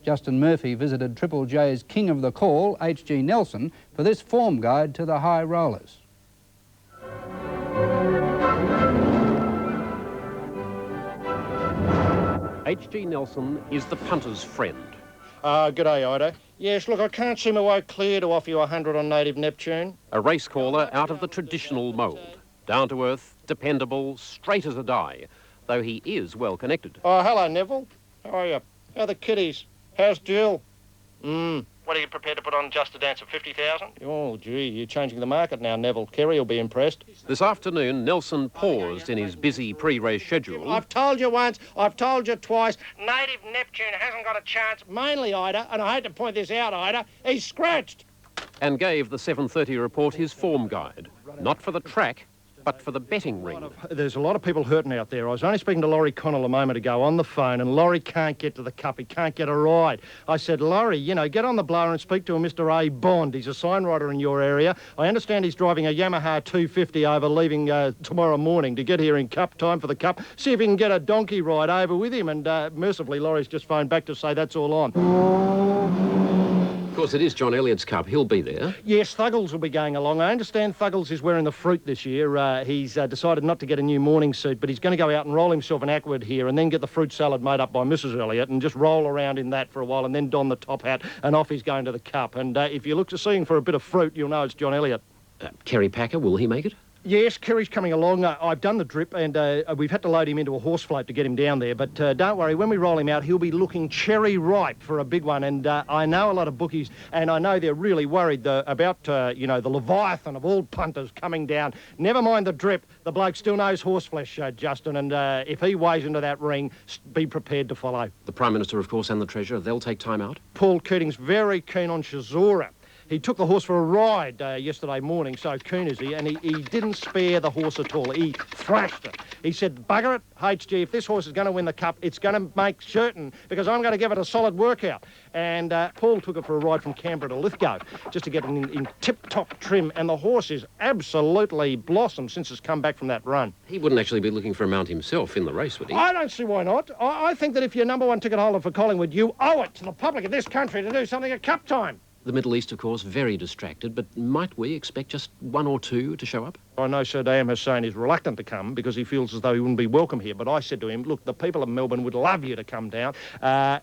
Justin Murphy visited Triple J's King of the Call, H.G. Nelson, for this form guide to the high rollers. H.G. Nelson is the punter's friend. G'day, Ida. Yes, look, I can't see my way clear to offer you 100 on native Neptune. A race caller out of the traditional mould. Down to earth, dependable, straight as a die, though he is well connected. Oh, hello, Neville. How are you? How are the kiddies? How's Jill? What are you prepared to put on just a dance of 50,000? Oh, gee, you're changing the market now, Neville. Kerry will be impressed. This afternoon, Nelson paused in his busy pre-race schedule. I've told you once, I've told you twice, native Neptune hasn't got a chance. Mainly, Ida, and I hate to point this out, Ida, he's scratched. And gave the 7:30 report his form guide. Not for the track, but for the betting ring. There's a lot of people hurting out there. I was only speaking to Laurie Connell a moment ago on the phone, and Laurie can't get to the Cup. He can't get a ride. I said, Laurie, you know, get on the blower and speak to a Mr. A. Bond. He's a sign writer in your area. I understand he's driving a Yamaha 250 over, leaving tomorrow morning to get here in Cup time for the Cup. See if he can get a donkey ride over with him. And mercifully, Laurie's just phoned back to say that's all on. Of course, it is John Elliott's Cup. He'll be there. Yes, Thuggles will be going along. I understand Thuggles is wearing the fruit this year. He's decided not to get a new morning suit, but he's going to go out and roll himself an aquard here and then get the fruit salad made up by Mrs. Elliott and just roll around in that for a while and then don the top hat and off he's going to the Cup. And if you look to see him for a bit of fruit, you'll know it's John Elliott. Kerry Packer, will he make it? Yes, Kerry's coming along. I've done the drip and we've had to load him into a horse float to get him down there. But don't worry, when we roll him out, he'll be looking cherry ripe for a big one. And I know a lot of bookies, and I know they're really worried about, you know, the Leviathan of all punters coming down. Never mind the drip, the bloke still knows horseflesh, Justin. And if he weighs into that ring, be prepared to follow. The Prime Minister, of course, and the Treasurer, they'll take time out. Paul Keating's very keen on Shazora. He took the horse for a ride yesterday morning, so keen is he, and he didn't spare the horse at all. He thrashed it. He said, bugger it, HG, if this horse is going to win the Cup, it's going to make certain, because I'm going to give it a solid workout. And Paul took it for a ride from Canberra to Lithgow, just to get it in tip-top trim, and the horse is absolutely blossomed since it's come back from that run. He wouldn't actually be looking for a mount himself in the race, would he? I don't see why not. I think that if you're number one ticket holder for Collingwood, you owe it to the public of this country to do something at Cup time. The Middle East, of course, very distracted, but might we expect just one or two to show up? I know Sir Dam Hussein is reluctant to come because he feels as though he wouldn't be welcome here, but I said to him, look, the people of Melbourne would love you to come down.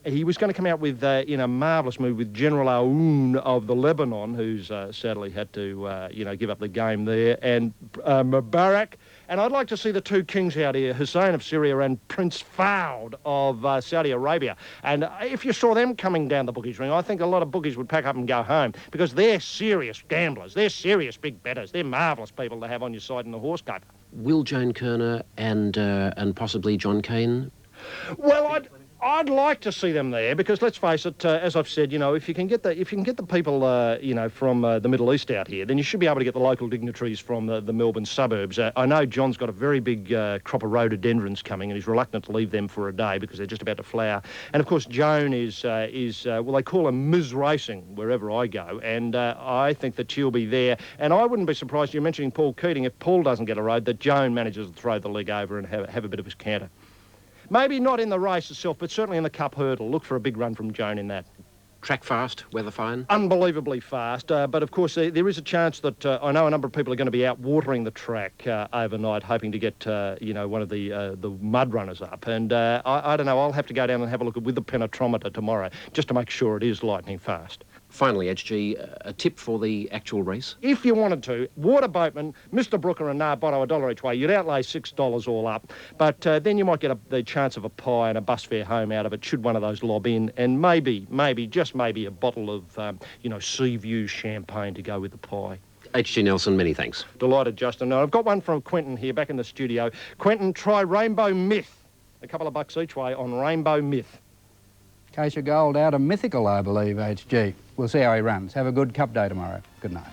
He was going to come out with, in a marvellous move with General Aoun of the Lebanon, who's sadly had to, you know, give up the game there, and Mubarak. And I'd like to see the two kings out here, Hussein of Syria and Prince Fahd of Saudi Arabia. And if you saw them coming down the bookies ring, I think a lot of bookies would pack up and go home because they're serious gamblers. They're serious big betters. They're marvellous people to have on your side in the horse cup. Will Joan Kerner and possibly John Cain? Well, I'd like to see them there because let's face it, as I've said, you know, if you can get the people, you know, from the Middle East out here, then you should be able to get the local dignitaries from the Melbourne suburbs. I know John's got a very big crop of rhododendrons coming, and he's reluctant to leave them for a day because they're just about to flower. And of course, Joan is well, they call her Ms. Racing wherever I go, and I think that she'll be there. And I wouldn't be surprised, you're mentioning Paul Keating, if Paul doesn't get a rode, that Joan manages to throw the leg over and have a bit of his canter. Maybe not in the race itself, but certainly in the Cup hurdle. Look for a big run from Joan in that. Track fast, weather fine? Unbelievably fast, but of course there is a chance that I know a number of people are going to be out watering the track overnight, hoping to get, you know, one of the mud runners up. And I don't know, I'll have to go down and have a look with the penetrometer tomorrow, just to make sure it is lightning fast. Finally, HG, a tip for the actual race? If you wanted to, Water Boatman, Mr. Brooker and Narbotto $1 each way, you'd outlay $6 all up, but then you might get the chance of a pie and a bus fare home out of it, should one of those lob in, and maybe, just maybe a bottle of, you know, Seaview champagne to go with the pie. H.G. Nelson, many thanks. Delighted, Justin. Now, I've got one from Quentin here, back in the studio. Quentin, try Rainbow Myth. A couple of bucks each way on Rainbow Myth. Case of gold out of Mythical, I believe, HG. We'll see how he runs. Have a good Cup day tomorrow. Good night.